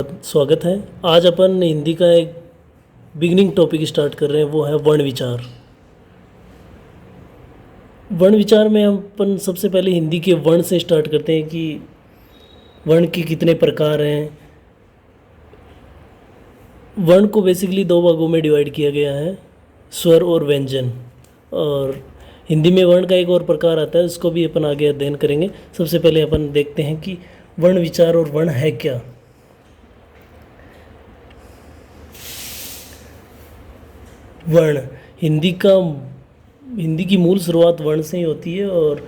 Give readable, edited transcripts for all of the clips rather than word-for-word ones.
स्वागत है। आज अपन हिंदी का एक बिगिनिंग टॉपिक स्टार्ट कर रहे हैं, वो है वर्ण विचार। वर्ण विचार में हम अपन सबसे पहले हिंदी के वर्ण से स्टार्ट करते हैं कि वर्ण के कितने प्रकार हैं। वर्ण को बेसिकली दो भागों में डिवाइड किया गया है, स्वर और व्यंजन। और हिंदी में वर्ण का एक और प्रकार आता है, उसको भी अपन आगे अध्ययन करेंगे। सबसे पहले अपन देखते हैं कि वर्ण विचार और वर्ण है क्या। वर्ण हिंदी की मूल शुरुआत वर्ण से ही होती है और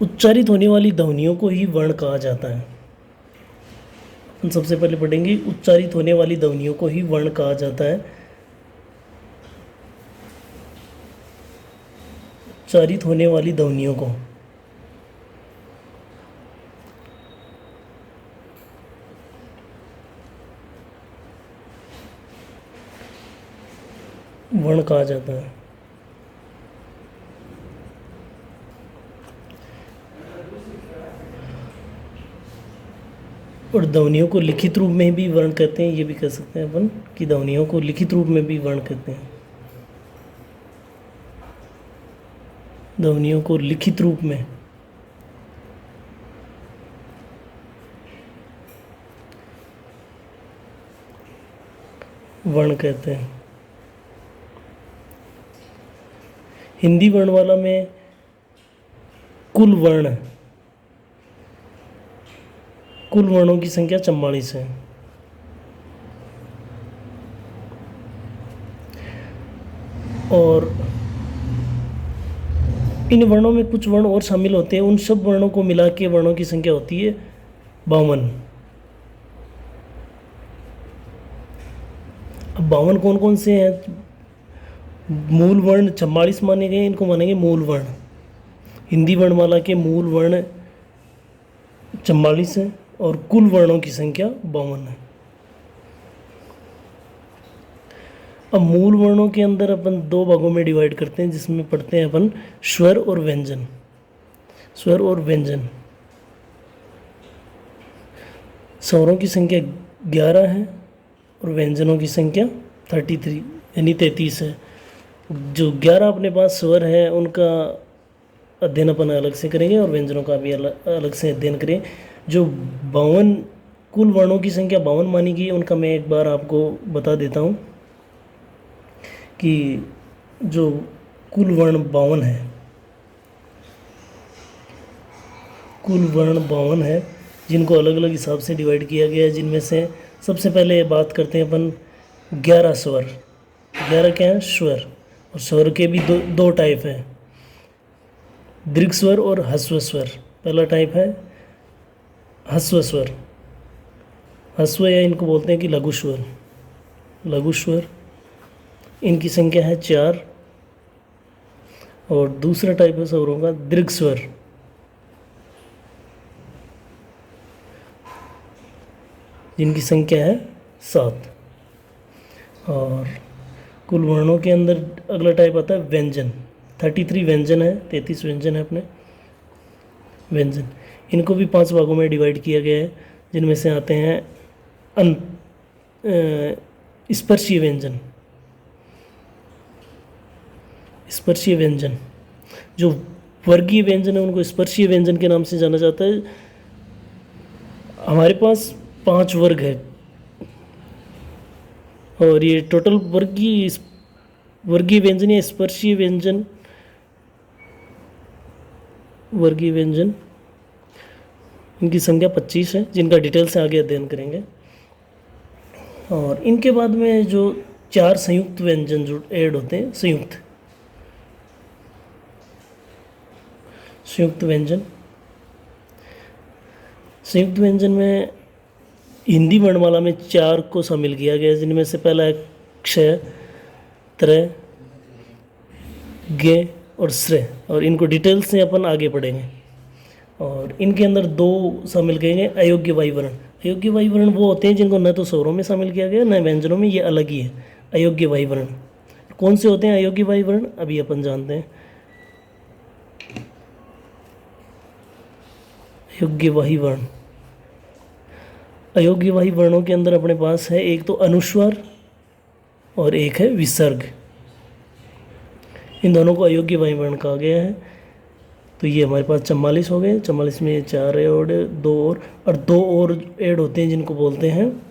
उच्चारित होने वाली ध्वनियों को ही वर्ण कहा जाता है। हम सबसे पहले पढ़ेंगे, उच्चारित होने वाली ध्वनियों को ही वर्ण कहा जाता है। उच्चारित होने वाली ध्वनियों को वर्ण कहा जाता है। और ध्वनियों को लिखित रूप में भी वर्ण कहते हैं, ये भी कह सकते हैं अपन कि ध्वनियों को लिखित रूप में भी वर्ण कहते हैं। ध्वनियों को लिखित रूप में वर्ण कहते हैं। हिंदी वर्णमाला में कुल वर्णों की संख्या 44 है। और इन वर्णों में कुछ वर्ण और शामिल होते हैं। उन सब वर्णों को मिला के वर्णों की संख्या होती है 52। अब 52 कौन कौन से हैं? मूल वर्ण 44 माने गए, इनको मानेंगे मूल वर्ण। हिंदी वर्णमाला के मूल वर्ण 44 हैं और कुल वर्णों की संख्या 52 है। अब मूल वर्णों के अंदर अपन दो भागों में डिवाइड करते हैं, जिसमें पढ़ते हैं अपन स्वर और व्यंजन। स्वर और व्यंजन, स्वरों की संख्या 11 है और व्यंजनों की संख्या 33 यानी 33 है। जो 11 अपने पास स्वर है उनका अध्ययन अपन अलग से करेंगे और व्यंजनों का भी अलग से अध्ययन करें। जो 52 कुल वर्णों की संख्या 52 मानी गई, उनका मैं एक बार आपको बता देता हूँ कि जो कुल वर्ण 52 है, कुल वर्ण 52 है, जिनको अलग अलग हिसाब से डिवाइड किया गया है। जिनमें से सबसे पहले बात करते हैं अपन 11 स्वर। 11 क्या है? स्वर। और स्वर के भी दो टाइप हैं, दीर्घ स्वर और ह्रस्व स्वर। पहला टाइप है ह्रस्व स्वर। ह्रस्व या इनको बोलते हैं कि लघु स्वर। लघु स्वर, इनकी संख्या है 4। और दूसरा टाइप है स्वरों का दीर्घ स्वर। जिनकी संख्या है 7। और कुल वर्णों के अंदर अगला टाइप आता है व्यंजन। 33 व्यंजन है, 33 व्यंजन है अपने व्यंजन। इनको भी 5 भागों में डिवाइड किया गया है, जिनमें से आते हैं स्पर्शीय व्यंजन। स्पर्शीय व्यंजन, जो वर्गीय व्यंजन है उनको स्पर्शीय व्यंजन के नाम से जाना जाता है। हमारे पास 5 वर्ग है और ये टोटल वर्गीय व्यंजन या स्पर्शीय व्यंजन, वर्गीय व्यंजन, इनकी संख्या 25 है, जिनका डिटेल से आगे अध्ययन करेंगे। और इनके बाद में जो 4 संयुक्त व्यंजन जो ऐड होते हैं, संयुक्त व्यंजन में हिंदी वर्णमाला में 4 को शामिल किया गया है, जिनमें से पहला है क्षय, त्रय, गे और श्रेय। और इनको डिटेल से अपन आगे पढ़ेंगे। और इनके अंदर 2 शामिल किए गए अयोग्य वायुवर्ण। अयोग्य वायुवर्ण वो होते हैं जिनको न तो स्वरों में शामिल किया गया न व्यंजनों में, ये अलग ही है अयोग्य वायुवर्ण। कौन से होते हैं अयोग्य वायुवर्ण? अभी अपन जानते हैं। योग्य वही वर्ण। अयोग्यवाही वर्णों के अंदर अपने पास है एक तो अनुस्वार और एक है विसर्ग। इन दोनों को अयोग्यवाही वर्ण कहा गया है। तो ये हमारे पास 44 हो गए। 44 में 4 ऐड, 2 और 2 और ऐड होते हैं जिनको बोलते हैं,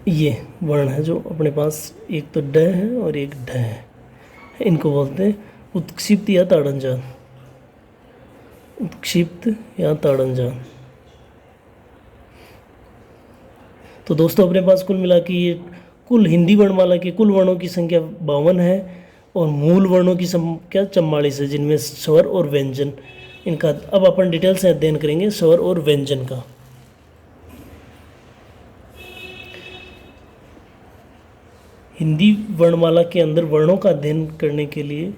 ये वर्ण है जो अपने पास एक तो ड है और एक ढ है, इनको बोलते हैं उत्क्षिप्त या ताड़नजान। उत्क्षिप्त या ताड़नजान। तो दोस्तों अपने पास कुल मिला के ये कुल हिंदी वर्णमाला के कुल वर्णों की संख्या 52 है और मूल वर्णों की संख्या 44 है, जिनमें स्वर और व्यंजन इनका अब अपन डिटेल से अध्ययन करेंगे, स्वर और व्यंजन का। हिंदी वर्णमाला के अंदर वर्णों का अध्ययन करने के लिए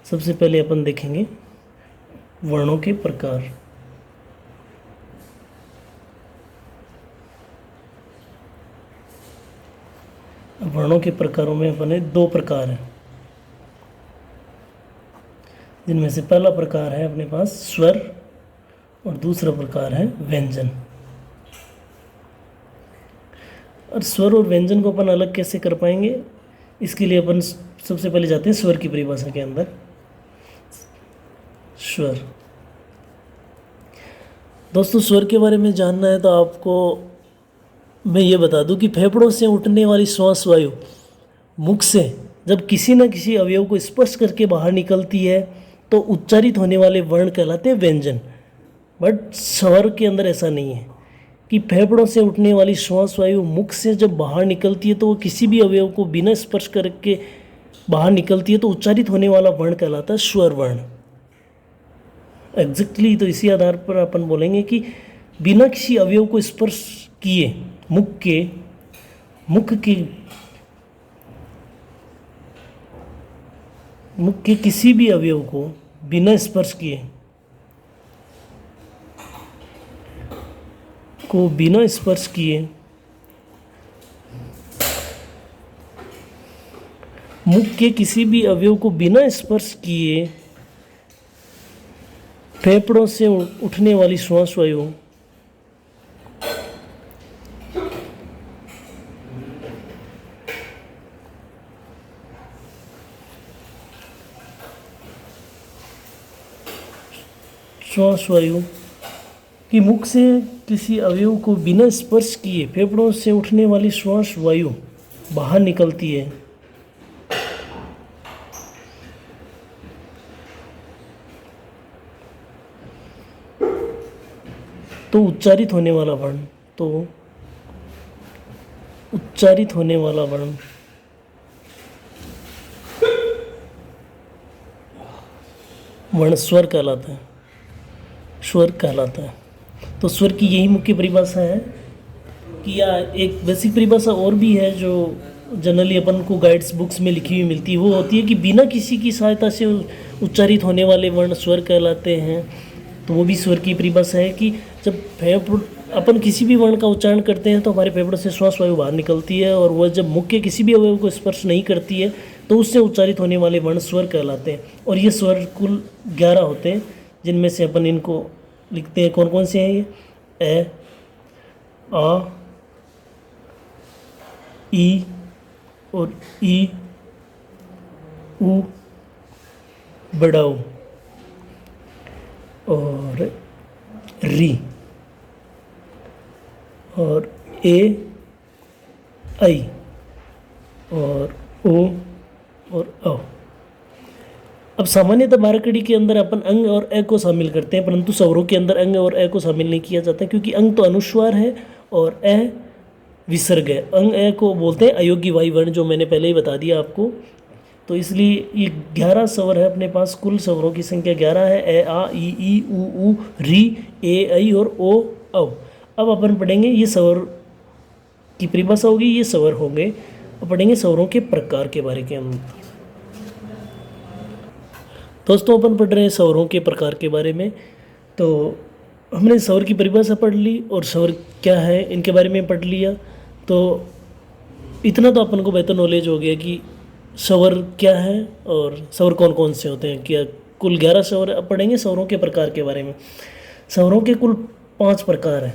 सबसे पहले अपन देखेंगे वर्णों के प्रकार। वर्णों के प्रकारों में अपने 2 प्रकार हैं, जिनमें से पहला प्रकार है अपने पास स्वर और दूसरा प्रकार है व्यंजन। और स्वर और व्यंजन को अपन अलग कैसे कर पाएंगे, इसके लिए अपन सबसे पहले जाते हैं स्वर की परिभाषा के अंदर। स्वर, दोस्तों स्वर के बारे में जानना है तो आपको मैं ये बता दूं कि फेफड़ों से उठने वाली श्वास वायु मुख से जब किसी न किसी अवयव को स्पर्श करके बाहर निकलती है तो उच्चारित होने वाले वर्ण कहलाते हैं व्यंजन। बट स्वर के अंदर ऐसा नहीं है कि फेफड़ों से उठने वाली श्वास वायु मुख से जब बाहर निकलती है तो वो किसी भी अवयव को बिना स्पर्श करके बाहर निकलती है तो उच्चारित होने वाला वर्ण कहलाता है स्वर वर्ण। एग्जैक्टली तो इसी आधार पर अपन बोलेंगे कि बिना किसी अवयव को स्पर्श किए मुख के किसी भी अवयव को बिना स्पर्श किए मुख के किसी भी अवयव को बिना स्पर्श किए फेफड़ों से उठने वाली श्वास वायु कि मुख से किसी अवयव को बिना स्पर्श किए फेफड़ों से उठने वाली श्वास वायु बाहर निकलती है तो उच्चारित होने वाला वर्ण वर्ण स्वर कहलाता है। तो स्वर की यही मुख्य परिभाषा है कि या एक बेसिक परिभाषा और भी है जो जनरली अपन को गाइड्स बुक्स में लिखी हुई मिलती है, वो होती है कि बिना किसी की सहायता से उच्चारित होने वाले वर्ण स्वर कहलाते हैं। तो वो भी स्वर की परिभाषा है कि जब अपन किसी भी वर्ण का उच्चारण करते हैं तो हमारे फेफड़ों से श्वास वायु बाहर निकलती है और वह जब मुख के किसी भी अवयव को स्पर्श नहीं करती है तो उससे उच्चारित होने वाले वर्ण स्वर कहलाते हैं। और ये स्वर कुल 11 होते हैं, जिनमें से अपन इनको लिखते हैं। कौन कौन से हैं ये? ए, आ, ई और ई, उ, बड़ाऊ और री और ए, आई और ओ और औ। अब सामान्यतः बारहकड़ी के अंदर अपन अंग और ए को शामिल करते हैं, परंतु स्वरों के अंदर अंग और ए को शामिल नहीं किया जाता क्योंकि अंग तो अनुस्वार है और ए विसर्ग है। अंग ए को बोलते हैं अयोग्यवाही वर्ण, जो मैंने पहले ही बता दिया आपको। तो इसलिए ये 11 स्वर है अपने पास, कुल स्वरों की संख्या 11 है। ए, आ, ई, उ, री, ए, आई और ओ, औ। अब अपन पढ़ेंगे ये स्वर की परिभाषा होगी, ये स्वर होंगे। अब पढ़ेंगे स्वरों के प्रकार के बारे के अंदर। दोस्तों अपन पढ़ रहे हैं स्वरों के प्रकार के बारे में। तो हमने स्वर की परिभाषा पढ़ ली और स्वर क्या है इनके बारे में पढ़ लिया। तो इतना तो अपन को बेहतर नॉलेज हो गया कि स्वर क्या है और स्वर कौन कौन से होते हैं। क्या कुल 11 स्वर। अब पढ़ेंगे स्वरों के प्रकार के बारे में। स्वरों के कुल 5 प्रकार हैं,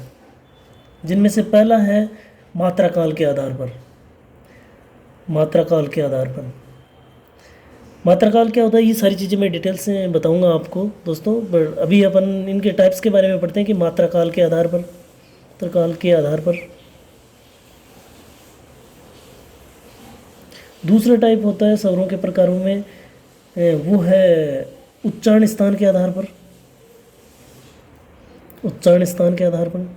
जिनमें से पहला है मात्रा काल के आधार पर। मात्रा काल के आधार पर, मात्रा काल क्या होता है, ये सारी चीज़ें मैं डिटेल से बताऊंगा आपको दोस्तों, पर अभी अपन इनके टाइप्स के बारे में पढ़ते हैं कि मात्रा काल के आधार पर, मात्रा काल के आधार पर। दूसरा टाइप होता है स्वरों के प्रकारों में, वो है उच्चारण स्थान के आधार पर। उच्चारण स्थान के आधार पर।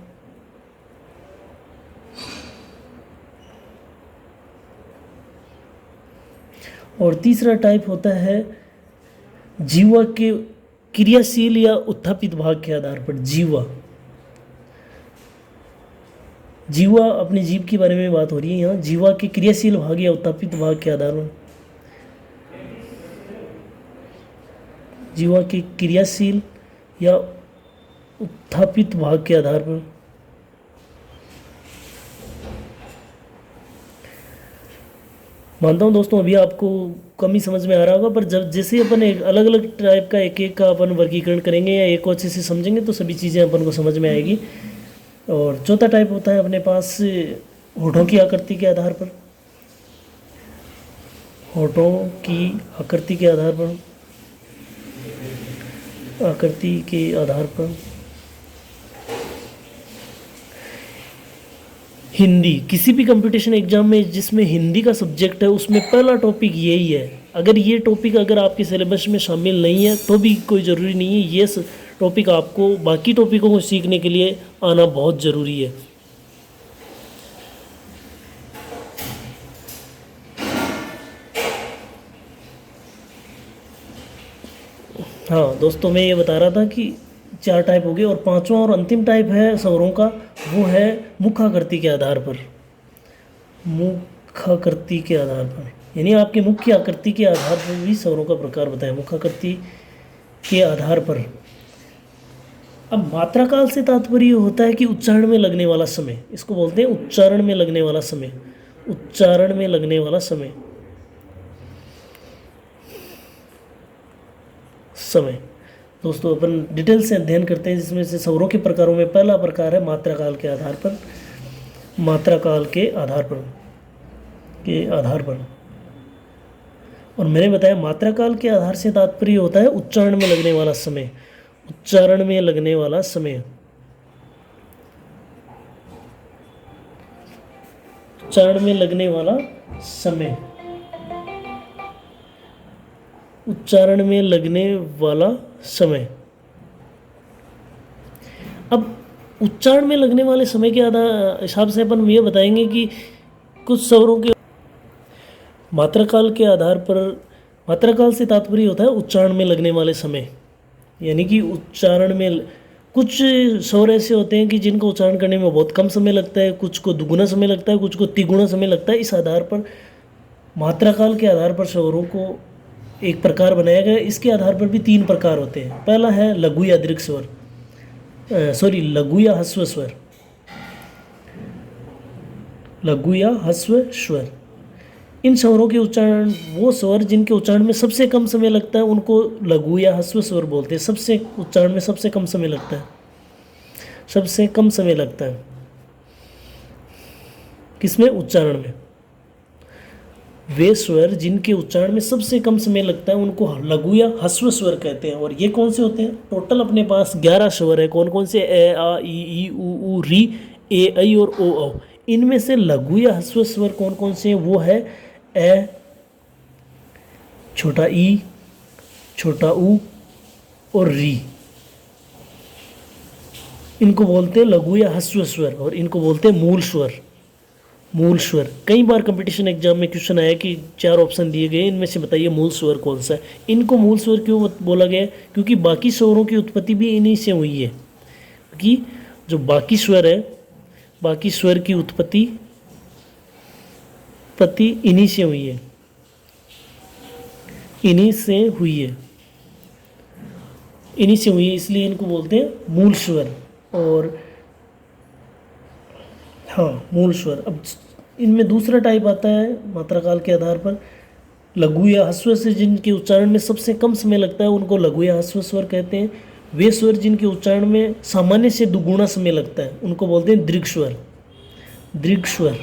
और तीसरा टाइप होता है जीवा के क्रियाशील या उत्थापित भाग के आधार पर। जीवा, जीवा अपने जीव के बारे में बात हो रही है यहाँ। जीवा के क्रियाशील भाग या उत्थापित भाग के आधार पर। जीवा के क्रियाशील या उत्थापित भाग के आधार पर। मानता हूँ दोस्तों अभी आपको कम ही समझ में आ रहा होगा, पर जब जैसे अपन एक अलग अलग टाइप का एक एक का अपन वर्गीकरण करेंगे या एक अच्छे से समझेंगे तो सभी चीज़ें अपन को समझ में आएगी। और चौथा टाइप होता है अपने पास होठों की आकृति के आधार पर। होठों की आकृति के आधार पर, आकृति के आधार पर। हिंदी, किसी भी कंपटीशन एग्जाम में जिसमें हिंदी का सब्जेक्ट है उसमें पहला टॉपिक यही है। अगर ये टॉपिक अगर आपके सिलेबस में शामिल नहीं है तो भी कोई ज़रूरी नहीं है, ये टॉपिक आपको बाकी टॉपिकों को सीखने के लिए आना बहुत ज़रूरी है। हाँ दोस्तों, मैं ये बता रहा था कि 4 टाइप हो गए, और पांचवा और अंतिम टाइप है स्वरों का, वो है मुखाकृति के आधार पर। मुखाकृति के आधार पर, यानी आपके मुख की आकृति के आधार पर भी स्वरों का प्रकार बताएं। मुखाकृति के आधार पर। अब मात्रा काल से तात्पर्य होता है कि उच्चारण में लगने वाला समय, इसको बोलते हैं उच्चारण में लगने वाला समय। उच्चारण में लगने वाला समय, समय दोस्तों अपन डिटेल से अध्ययन करते हैं, जिसमें से स्वरों के प्रकारों में पहला प्रकार है मात्रा काल के आधार पर। मात्रा काल के आधार पर, के आधार पर। और मैंने बताया मात्रा काल के आधार से तात्पर्य होता है उच्चारण में लगने वाला समय। उच्चारण में लगने वाला समय, उच्चारण में लगने वाला समय, उच्चारण में लगने वाला समय। अब उच्चारण में लगने वाले समय के हिसाब से अपन ये बताएंगे कि कुछ स्वरों के मात्रा काल के आधार पर, मात्रा काल से तात्पर्य होता है उच्चारण में लगने वाले समय, यानी कि उच्चारण में कुछ स्वर ऐसे होते हैं कि जिनको उच्चारण करने में बहुत कम समय लगता है, कुछ को दुगुना समय लगता है, कुछ को तिगुना समय लगता है। इस आधार पर मात्रा काल के आधार पर स्वरों को एक प्रकार बनाया गया। इसके आधार पर भी 3 प्रकार होते हैं। पहला है लघु या दीर्घ स्वर, लघु या ह्रस्व स्वर। लघु या ह्रस्व स्वर, इन स्वरों के उच्चारण, वो स्वर जिनके उच्चारण में सबसे कम समय लगता है उनको लघु या ह्रस्व स्वर बोलते हैं। सबसे उच्चारण में सबसे कम समय लगता है, सबसे कम समय लगता है किसमें? उच्चारण में। वे स्वर जिनके उच्चारण में सबसे कम समय लगता है उनको लघु या ह्रस्व स्वर कहते हैं। और ये कौन से होते हैं? टोटल अपने पास 11 स्वर है। कौन कौन से? ए, आ, ई, उ, री, ए, ऐ और ओ, औ। इनमें से लघु या ह्रस्व स्वर कौन कौन से हैं? वो है ए, छोटा ई, छोटा ऊ और री। इनको बोलते हैं लघु या ह्रस्व स्वर, और इनको बोलते हैं मूल स्वर। मूल स्वर, कई बार कंपटीशन एग्जाम में क्वेश्चन आया कि 4 ऑप्शन दिए गए, इनमें से बताइए मूल स्वर कौन सा है। इनको मूल स्वर क्यों बोला गया? क्योंकि बाकी स्वरों की उत्पत्ति भी इन्हीं से हुई है। क्योंकि जो बाकी स्वर है, बाकी स्वर की उत्पत्ति इन्हीं से हुई है, इन्हीं से हुई है, इन्हीं से हुई है, इसलिए इनको बोलते हैं मूल स्वर। और हाँ, मूल स्वर। अब इनमें दूसरा टाइप आता है मात्रा काल के आधार पर लघु या ह्रस्व से, जिनके उच्चारण में सबसे कम समय लगता है उनको लघु या ह्रस्व स्वर कहते हैं। वे स्वर जिनके उच्चारण में सामान्य से दुगुना समय लगता है उनको बोलते हैं दीर्घ स्वर। दीर्घ स्वर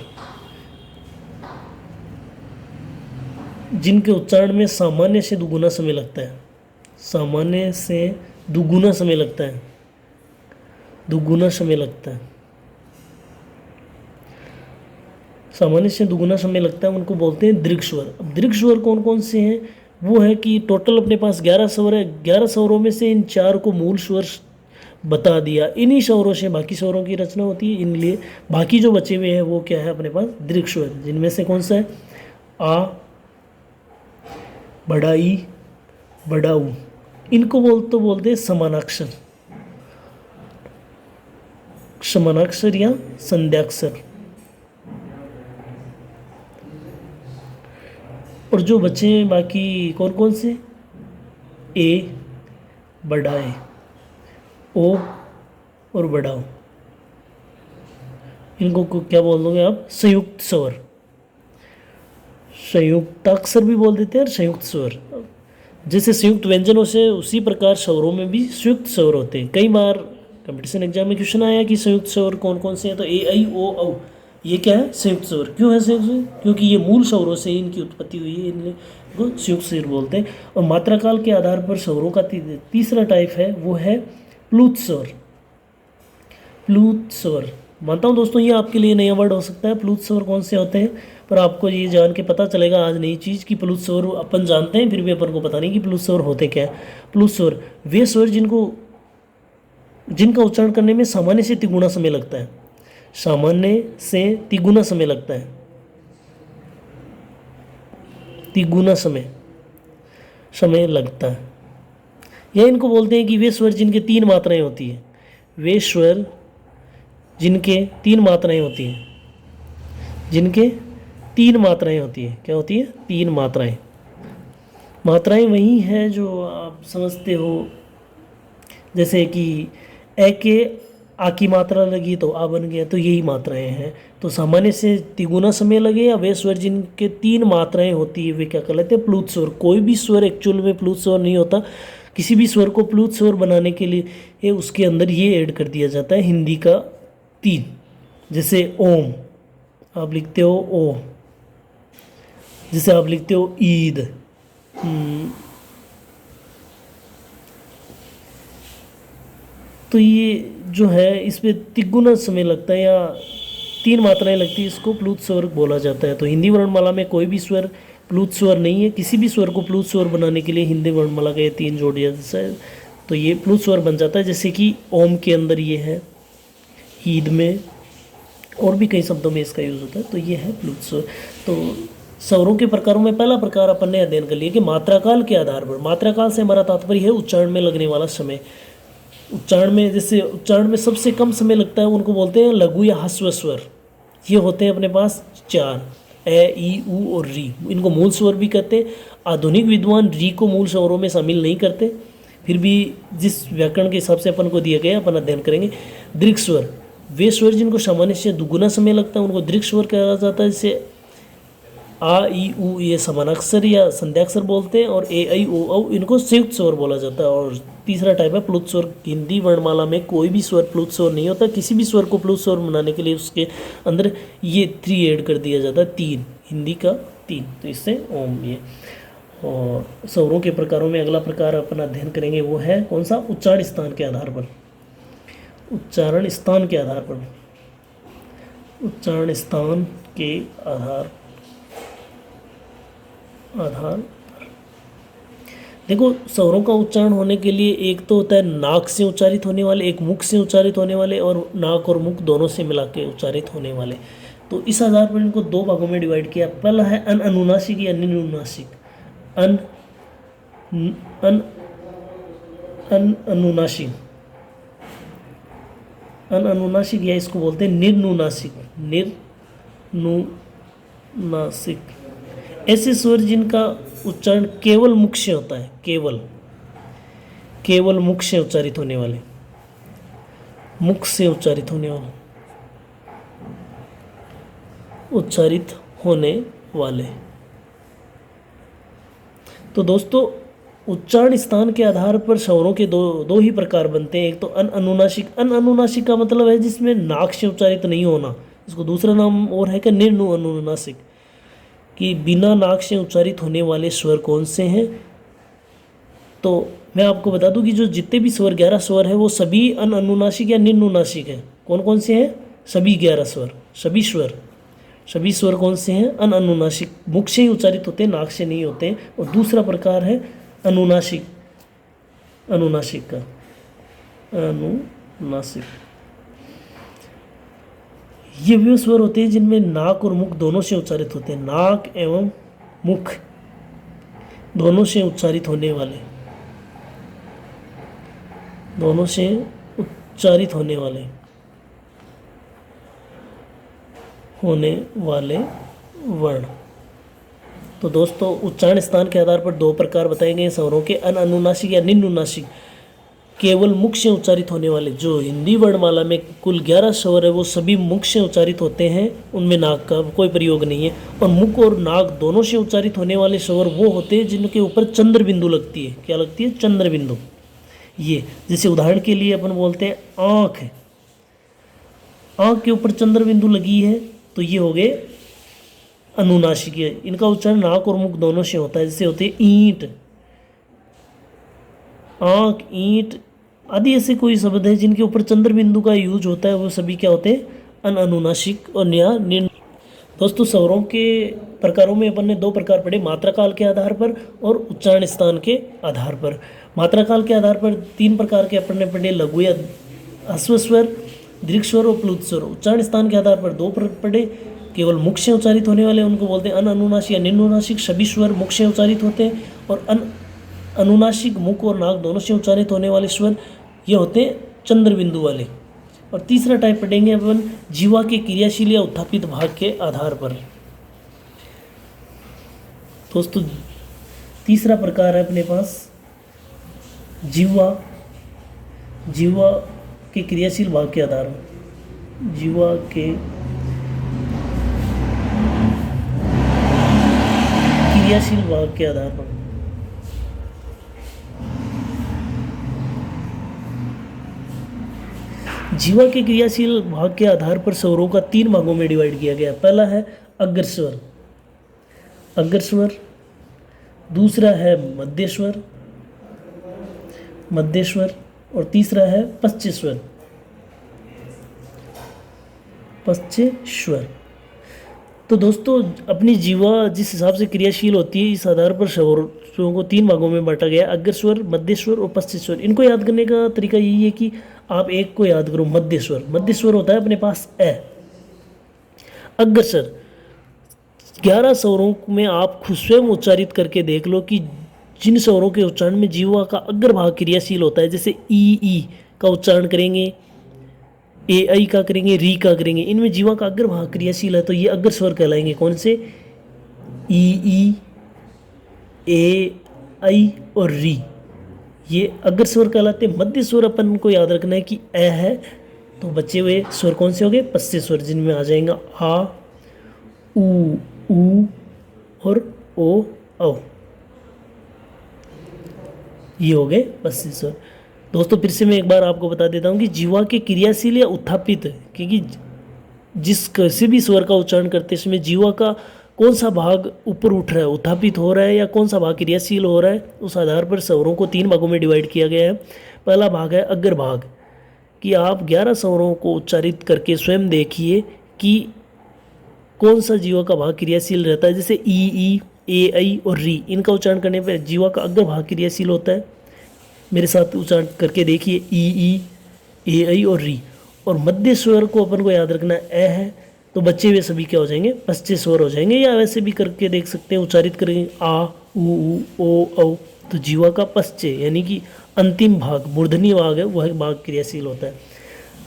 जिनके उच्चारण में सामान्य से दुगुना समय लगता है, सामान्य से दुगुना समय लगता है, दुगुना समय लगता है, सामान्य से दुगुना समय लगता है, उनको बोलते हैं दीर्घ स्वर। अब दीर्घ स्वर कौन कौन से हैं? वो है कि टोटल अपने पास 11 स्वर है। 11 स्वरों में से इन 4 को मूल स्वर बता दिया। इन्हीं स्वरों से बाकी स्वरों की रचना होती है। इन लिए बाकी जो बचे हुए हैं वो क्या है अपने पास? दीर्घ स्वर, जिनमें से कौन सा है? आ, बड़ा ई, बड़ा ऊ। इनको बोलते हैं समानाक्षर, समानाक्षर या संध्याक्षर। और जो बचे हैं बाकी कौन कौन से? ए, बड़ा ए, ओ और बड़ा ओ। इनको क्या बोल दोगे आप? संयुक्त स्वर, संयुक्ताक्षर भी बोल देते हैं और संयुक्त स्वर। जैसे संयुक्त व्यंजनों से उसी प्रकार स्वरों में भी संयुक्त स्वर होते हैं। कई बार कंपटीशन एग्जाम में क्वेश्चन आया कि संयुक्त स्वर कौन कौन से हैं, तो ए, आई, ओ, औ, ये क्या है? संयुक्त स्वर। क्यों है संयुक्त स्वर? क्योंकि ये मूल स्वरों से इनकी उत्पत्ति हुई है, इन्हें को संयुक्त स्वर बोलते हैं। और मात्रा काल के आधार पर स्वरों का तीसरा टाइप है, वो है प्लूत स्वर। प्लूत स्वर, मानता हूँ दोस्तों ये आपके लिए नया वर्ड हो सकता है, प्लूत स्वर कौन से होते हैं, पर आपको ये जान के पता चलेगा आज नई चीज़ कि प्लूत स्वर अपन जानते हैं, फिर भी अपन को पता नहीं कि प्लूत स्वर होते क्या है। प्लूत स्वर वे स्वर जिनका उच्चारण करने में सामान्य से तिगुना समय लगता है, सामान्य से तिगुना समय लगता है, तिगुना समय लगता है। या इनको बोलते हैं कि वे स्वर जिनके 3 मात्राएं होती है, वे स्वर जिनके 3 मात्राएं होती हैं, जिनके 3 मात्राएं होती है। क्या होती है? 3 मात्राएं। मात्राएं वही हैं जो आप समझते हो, जैसे कि ए के आ की मात्रा लगी तो आ बन गया, तो यही मात्राएं हैं। तो सामान्य से तिगुना समय लगे या वे स्वर जिनके 3 मात्राएं होती है वे क्या कहलाते हैं? प्लूत स्वर। कोई भी स्वर एक्चुअल में प्लूत स्वर नहीं होता। किसी भी स्वर को प्लूत स्वर बनाने के लिए उसके अंदर ये ऐड कर दिया जाता है हिंदी का 3। जैसे ओम आप लिखते हो ओ, जैसे आप लिखते हो ईद, तो ये जो है इसमें तिगुना समय लगता है या 3 मात्राएं लगती है, इसको प्लूत स्वर बोला जाता है। तो हिंदी वर्णमाला में कोई भी स्वर प्लूत स्वर नहीं है। किसी भी स्वर को प्लूत स्वर बनाने के लिए हिंदी वर्णमाला का ये 3 जोड़ दिया जाता है तो ये प्लूत स्वर बन जाता है। जैसे कि ओम के अंदर ये है, ईद में, और भी कई शब्दों में इसका यूज़ होता है, तो ये है प्लूत स्वर। तो स्वरों के प्रकारों में पहला प्रकार अपन ने अध्ययन कर लिया कि मात्रा काल के आधार पर। मात्रा काल से हमारा तात्पर्य है उच्चारण में लगने वाला समय। उच्चारण में जैसे उच्चारण में सबसे कम समय लगता है उनको बोलते हैं लघु या ह्रस्व स्वर। ये होते हैं अपने पास 4, ए, ई, ऊ और री। इनको मूल स्वर भी कहते हैं। आधुनिक विद्वान री को मूल स्वरों में शामिल नहीं करते, फिर भी जिस व्याकरण के हिसाब से अपन को दिया गया अपन अध्ययन करेंगे। दीर्घ स्वर वे स्वर जिनको सामान्य से दुगुना समय लगता है उनको दीर्घ स्वर कहा जाता है। जैसे आ, ई, ऊ ये समानाक्षर या संध्याक्षर बोलते हैं, और ए, आई, ओ, औ इनको संयुक्त स्वर बोला जाता है। और तीसरा टाइप है प्लुत स्वर। हिंदी वर्णमाला में कोई भी स्वर प्लुत स्वर नहीं होता। किसी भी स्वर को प्लुत स्वर बनाने के लिए उसके अंदर ये 3 ऐड कर दिया जाता है, 3, हिंदी का 3, तो इससे ओम ये। और स्वरों के प्रकारों में अगला प्रकार अपन अध्ययन करेंगे वो है कौन सा? उच्चारण स्थान के आधार पर। उच्चारण स्थान के आधार पर, उच्चारण स्थान के आधार देखो स्वरों का उच्चारण होने के लिए एक तो होता है नाक से उच्चारित होने वाले, एक मुख से उच्चारित होने वाले, और नाक और मुख दोनों से मिला के उच्चारित होने वाले। तो इस आधार पर इनको 2 भागों में डिवाइड किया। पहला है अनुनासिक या अनुनासिक। अनुनासिक, अनुनासिक या इसको बोलते हैं निर्नुनासिक। निर्नुनासिक ऐसे स्वर जिनका उच्चारण केवल मुख से होता है, केवल मुख से उच्चारित होने वाले, मुख से उच्चारित होने वाले। तो दोस्तों उच्चारण स्थान के आधार पर स्वरों के दो ही प्रकार बनते हैं। एक तो अनुनासिक। अनुनासिक का मतलब है जिसमें नाक से उच्चारित नहीं होना। इसको दूसरा नाम और है कि अनुनासिक, कि बिना नाक से उच्चारित होने वाले स्वर कौन से हैं। तो मैं आपको बता दूं कि जो जितने भी स्वर 11 स्वर है वो सभी अनुनासिक या निम्नुनासिक हैं। कौन कौन से हैं? सभी 11 स्वर, सभी स्वर कौन से हैं? अनुनासिक, मुख से ही उच्चारित होते हैं, नाक से नहीं होते हैं। और दूसरा प्रकार है अनुनासिक, अनुनासिक का, अनुनासिक। ये वे स्वर होते हैं जिनमें नाक और मुख दोनों से उच्चारित होते हैं। नाक एवं मुख दोनों से उच्चारित होने वाले, दोनों से उच्चारित होने वाले वर्ण। तो दोस्तों उच्चारण स्थान के आधार पर दो प्रकार बताए गए स्वरों के, अनुनासिक या निम्नुनासिक। केवल मुख से उच्चारित होने वाले, जो हिंदी वर्णमाला में कुल 11 स्वर है वो सभी मुख से उच्चारित होते हैं, उनमें नाक का कोई प्रयोग नहीं है। और मुख और नाक दोनों से उच्चारित होने वाले स्वर वो होते हैं जिनके ऊपर चंद्र बिंदु लगती है। क्या लगती है? चंद्र बिंदु। ये जैसे उदाहरण के लिए अपन बोलते हैं आँख है, आँख के ऊपर चंद्र बिंदु लगी है, तो ये हो गए अनुनासिक है। इनका उच्चारण नाक और मुख दोनों से होता है। जैसे होते हैं ईंट, आँख, ईंट आदि ऐसे कोई शब्द है जिनके ऊपर चंद्र बिंदु का यूज होता है, वो सभी क्या होते हैं? अनुनासिक और निम्न। दोस्तों स्वरों के प्रकारों में अपन ने दो प्रकार पढ़े, मात्रा काल के आधार पर और उच्चारण स्थान के आधार पर। मात्रा काल के आधार पर 3 प्रकार के अपन ने पढ़े, लघु या ह्रस्व स्वर, दीर्घ स्वर और प्लुत स्वर। उच्चारण स्थान के आधार पर 2 पढ़े, केवल मुख से उच्चारित होने वाले उनको बोलते हैं अनुनासिक या निम्नुनासिक। सभी स्वर मुख से उच्चारित होते हैं। और अनुनासिक, मुख और नाक दोनों से उच्चारित होने वाले स्वर ये होते हैं चंद्र बिंदु वाले। और तीसरा टाइप पढ़ेंगे अपन जीवा के क्रियाशील या उत्थापित भाग के आधार पर। दोस्तों तीसरा प्रकार है अपने पास जीवा, जीवा के क्रियाशील भाग के आधार पर। जीवा के क्रियाशील भाग के आधार पर। जीवा के क्रियाशील भाग के आधार पर स्वरों का 3 भागों में डिवाइड किया गया। पहला है अग्र स्वर, अग्र स्वर। दूसरा है मध्य स्वर, मध्य स्वर। और तीसरा है पश्च स्वर, पश्च स्वर। तो दोस्तों अपनी जीवा जिस हिसाब से क्रियाशील होती है, इस आधार पर स्वरों को 3 भागों में बांटा गया, अग्र स्वर, मध्य स्वर और पश्च स्वर। इनको याद करने का तरीका यही है कि आप एक को याद करो, मध्य स्वर। मध्य स्वर होता है अपने पास ए। अग्र स्वर 11 स्वरों में आप खुद स्वयं उच्चारित करके देख लो कि जिन स्वरों के उच्चारण में जीवा का अग्र भाग क्रियाशील होता है, जैसे ई का उच्चारण करेंगे, ए आई का करेंगे, री का करेंगे, इनमें जीवा का अग्र भाग क्रियाशील है, तो ये अग्र स्वर कहलाएंगे। कौन से? ई, ए आई और री, ये अग्र स्वर कहलाते हैं। मध्य स्वर अपन को याद रखना है कि ए है, तो बचे हुए स्वर कौन से हो गए? पश्च स्वर, जिनमें आ जाएगा आ, ऊ और ओ, औ। ये हो गए पश्च स्वर। दोस्तों फिर से मैं एक बार आपको बता देता हूँ कि जीवा के क्रियाशील या उत्थापित, क्योंकि जिस किसी भी स्वर का उच्चारण करते समय जीवा का कौन सा भाग ऊपर उठ रहा है, उत्थापित हो रहा है, या कौन सा भाग क्रियाशील हो रहा है, उस आधार पर स्वरों को 3 भागों में डिवाइड किया गया है। पहला भाग है अग्र भाग, कि आप 11 स्वरों को उच्चारित करके स्वयं देखिए कि कौन सा जीवा का भाग क्रियाशील रहता है। जैसे ई, ए आई और री, इनका उच्चारण करने पर जीवा का अग्र भाग क्रियाशील होता है। मेरे साथ उच्चारण करके देखिए, ई, ए आई और री। और मध्य स्वर को अपन को याद रखना ए है, तो बच्चे वे सभी क्या हो जाएंगे? पश्च स्वर हो जाएंगे। या वैसे भी करके देख सकते हैं, उच्चारित करेंगे आ, ऊ, ओ, औ, तो जीवा का पश्च यानी कि अंतिम भाग, मूर्धन्य भाग है, वह भाग क्रियाशील होता है।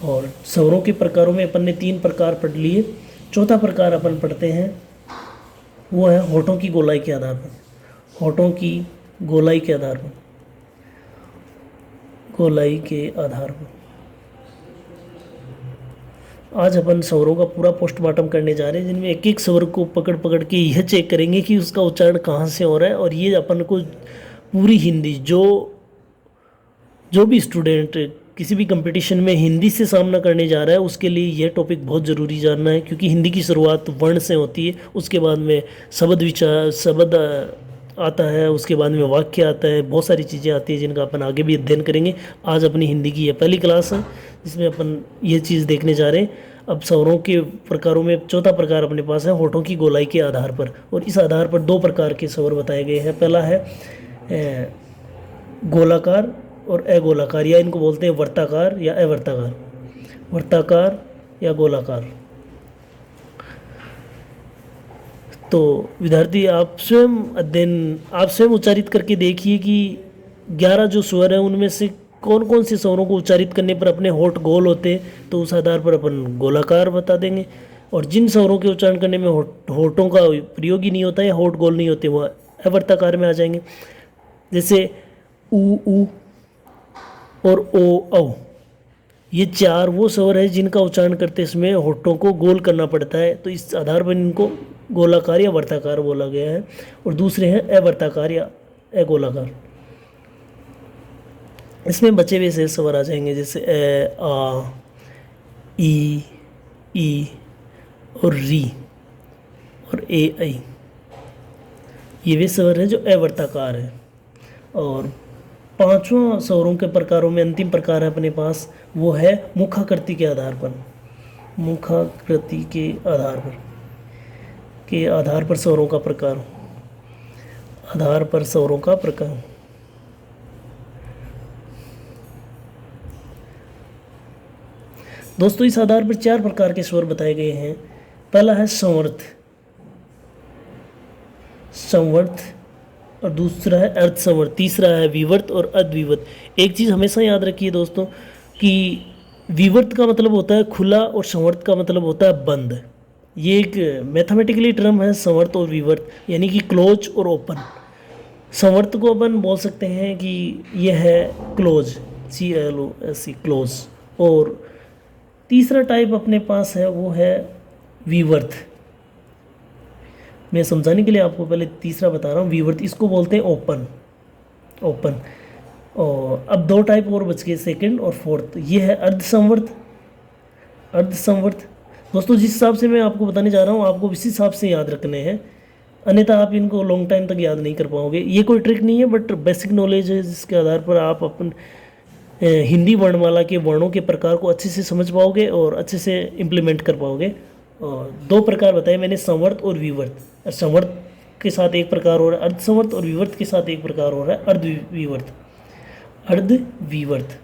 और स्वरों के प्रकारों में अपन ने 3 प्रकार पढ़ लिए। चौथा प्रकार अपन पढ़ते हैं, वो है होठों की गोलाई के आधार पर। होठों की गोलाई के आधार पर, गोलाई के आधार पर आज अपन स्वरों का पूरा पोस्टमार्टम करने जा रहे हैं, जिनमें एक एक स्वर को पकड़ पकड़ के यह चेक करेंगे कि उसका उच्चारण कहाँ से हो रहा है। और ये अपन को पूरी हिंदी, जो जो भी स्टूडेंट किसी भी कंपटीशन में हिंदी से सामना करने जा रहा है उसके लिए यह टॉपिक बहुत ज़रूरी जानना है, क्योंकि हिंदी की शुरुआत वर्ण से होती है, उसके बाद में शब्द विचार शब्द आता है, उसके बाद में वाक्य आता है, बहुत सारी चीज़ें आती हैं जिनका अपन आगे भी अध्ययन करेंगे। आज अपनी हिंदी की यह पहली क्लास है जिसमें अपन ये चीज़ देखने जा रहे हैं। अब स्वरों के प्रकारों में चौथा प्रकार अपने पास है होठों की गोलाई के आधार पर, और इस आधार पर दो प्रकार के स्वर बताए गए हैं। पहला है गोलाकार और अगोलाकार, या इनको बोलते हैं वर्ताकार या अवर्ताकार, वर्ताकार या गोलाकार। तो विद्यार्थी आप स्वयं उच्चारित करके देखिए कि 11 जो स्वर हैं उनमें से कौन कौन से स्वरों को उच्चारित करने पर अपने होठ गोल होते हैं, तो उस आधार पर अपन गोलाकार बता देंगे। और जिन स्वरों के उच्चारण करने में होठों का प्रयोग ही नहीं होता या होठ गोल नहीं होते, वो अवर्ताकार में आ जाएंगे। जैसे ऊ और ओ, ये चार वो स्वर है जिनका उच्चारण करते समय होठों को गोल करना पड़ता है, तो इस आधार पर इनको गोलाकार या वर्ताकार बोला गया है। और दूसरे हैं अवर्ताकार या अगोलाकार। इसमें बचे हुए शेष स्वर आ जाएंगे, जैसे ए, आ, ई और री और ए, आई। ये वे स्वर हैं जो अवर्ताकार है। और पांचवा स्वरों के प्रकारों में अंतिम प्रकार है अपने पास, वो है मुखाकृति के आधार पर। मुखाकृति के आधार पर स्वरों का प्रकार, आधार पर स्वरों का प्रकार। दोस्तों इस आधार पर 4 प्रकार के स्वर बताए गए हैं। पहला है संवर्त, और दूसरा है अर्धसंवर्त, तीसरा है विवर्त और अर्धविवर्त। एक चीज़ हमेशा याद रखिए दोस्तों कि विवर्त का मतलब होता है खुला और संवर्त का मतलब होता है बंद। ये एक मैथमेटिकली टर्म है संवर्त और विवर्त, यानी कि क्लोज और ओपन। संवर्त को अपन बोल सकते हैं कि यह है क्लोज, CLOSE क्लोज। और तीसरा टाइप अपने पास है वो है विवर्त। मैं समझाने के लिए आपको पहले तीसरा बता रहा हूँ, विवर्त, इसको बोलते हैं ओपन। और अब 2 टाइप और बच गए, सेकंड और फोर्थ। ये है अर्धसंवर्त। दोस्तों जिस हिसाब से मैं आपको बताने जा रहा हूँ आपको इसी हिसाब से याद रखने हैं, अन्यथा आप इनको लॉन्ग टाइम तक याद नहीं कर पाओगे। ये कोई ट्रिक नहीं है, बट बेसिक नॉलेज है जिसके आधार पर आप अपन हिंदी वर्णमाला के वर्णों के प्रकार को अच्छे से समझ पाओगे और अच्छे से इम्प्लीमेंट कर पाओगे। और 2 प्रकार बताए मैंने, संवर्त और विवर्त। संवर्त के साथ एक प्रकार हो रहा है अर्धसंवर्त, और विवर्त के साथ एक प्रकार हो रहा है अर्धविवर्त।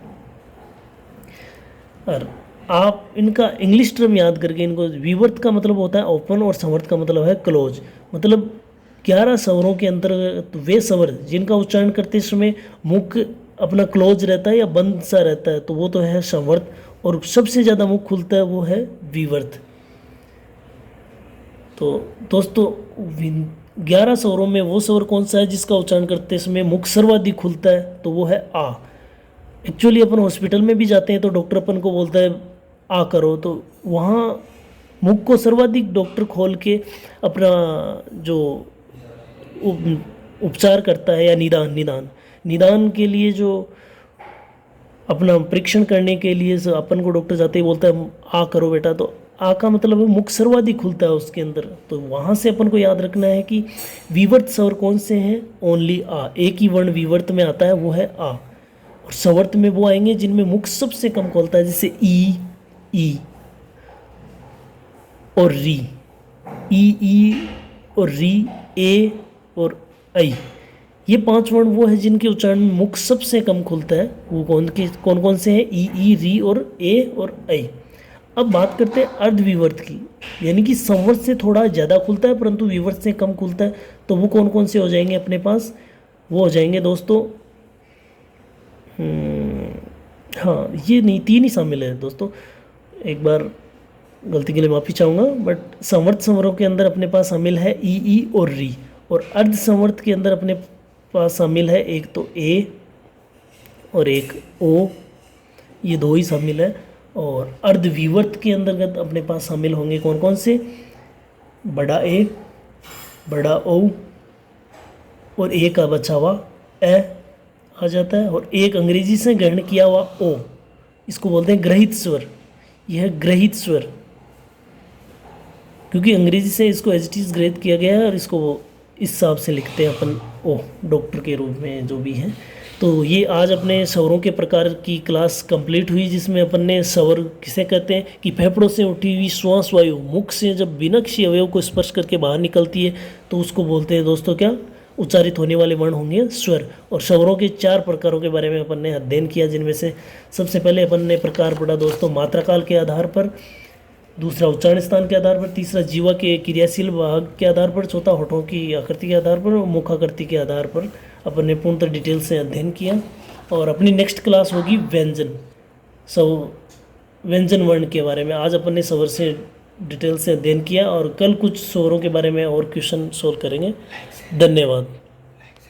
और आप इनका इंग्लिश टर्म याद करके इनको, विवर्त का मतलब होता है ओपन और संवर्त का मतलब है क्लोज। मतलब 11 स्वरों के अंतर्गत वे स्वर जिनका उच्चारण करते समय मुख अपना क्लोज रहता है या बंद सा रहता है, तो वो तो है संवर्त। और सबसे ज़्यादा मुख खुलता है वो है विवर्त। तो दोस्तों 11 स्वरों में वो स्वर कौन सा है जिसका उच्चारण करते समय मुख सर्वाधिक खुलता है, तो वो है आ। एक्चुअली अपन हॉस्पिटल में भी जाते हैं तो डॉक्टर अपन को बोलता है आ करो, तो वहाँ मुख को सर्वाधिक डॉक्टर खोल के अपना जो उपचार करता है या निदान के लिए, जो अपना परीक्षण करने के लिए अपन को डॉक्टर जाते ही बोलता है आ करो बेटा, तो आ का मतलब है मुख सर्वाधिक खुलता है उसके अंदर। तो वहाँ से अपन को याद रखना है कि विवर्त स्वर कौन से हैं, ओनली आ। एक ही वर्ण विवर्त में आता है वो है आ। और संवर्त में वो आएंगे जिनमें मुख सबसे कम खोलता है, जैसे ई और री, ई और री, ए और आई। ये 5 वर्ण वो है जिनके उच्चारण में मुख सबसे कम खुलता है। वो कौन से हैं, ई, री और ए और आई। अब बात करते हैं अर्धविवर्त की, यानी कि संवर्त से थोड़ा ज़्यादा खुलता है परंतु विवर्त से कम खुलता है। तो वो कौन से हो जाएंगे अपने पास, वो हो जाएंगे दोस्तों, हाँ ये नहीं, 3 ही शामिल है दोस्तों। एक बार गलती के लिए माफ़ी चाहूँगा, बट संवर्त स्वरों के अंदर अपने पास शामिल है ई और री। और अर्ध संवर्त के अंदर अपने पास शामिल है एक तो ए और एक ओ, ये 2 ही शामिल है। और अर्धविवर्त के अंतर्गत अपने पास शामिल होंगे कौन से, बड़ा ए, बड़ा ओ और ए का बचा हुआ ए आ जाता है, और एक अंग्रेजी से ग्रहण किया हुआ ओ, इसको बोलते हैं ग्रहित स्वर। यह है ग्रहित स्वर, क्योंकि अंग्रेजी से इसको एज इट इज़ ग्रहित किया गया है और इसको इस हिसाब से लिखते हैं अपन ओ, डॉक्टर के रूप में जो भी है। तो ये आज अपने स्वरों के प्रकार की क्लास कंप्लीट हुई, जिसमें अपन ने स्वर किसे कहते हैं कि फेफड़ों से उठी हुई श्वास वायु मुख से जब बिनक्षी अवयव को स्पर्श करके बाहर निकलती है तो उसको बोलते हैं दोस्तों क्या, उच्चारित होने वाले वर्ण होंगे स्वर। और स्वरों के 4 प्रकारों के बारे में अपन ने अध्ययन किया, जिनमें से सबसे पहले अपन ने प्रकार पढ़ा दोस्तों मात्राकाल के आधार पर, दूसरा उच्चारण स्थान के आधार पर, तीसरा जीवा के क्रियाशील भाग के आधार पर, चौथा होठों की आकृति के आधार पर और मुखाकृति के आधार पर अपन ने पूर्णतः डिटेल से अध्ययन किया। और अपनी नेक्स्ट क्लास होगी व्यंजन, व्यंजन वर्ण के बारे में। आज अपन ने स्वर से डिटेल से अध्ययन किया और कल कुछ स्वरों के बारे में और क्वेश्चन सोल्व करेंगे। धन्यवाद।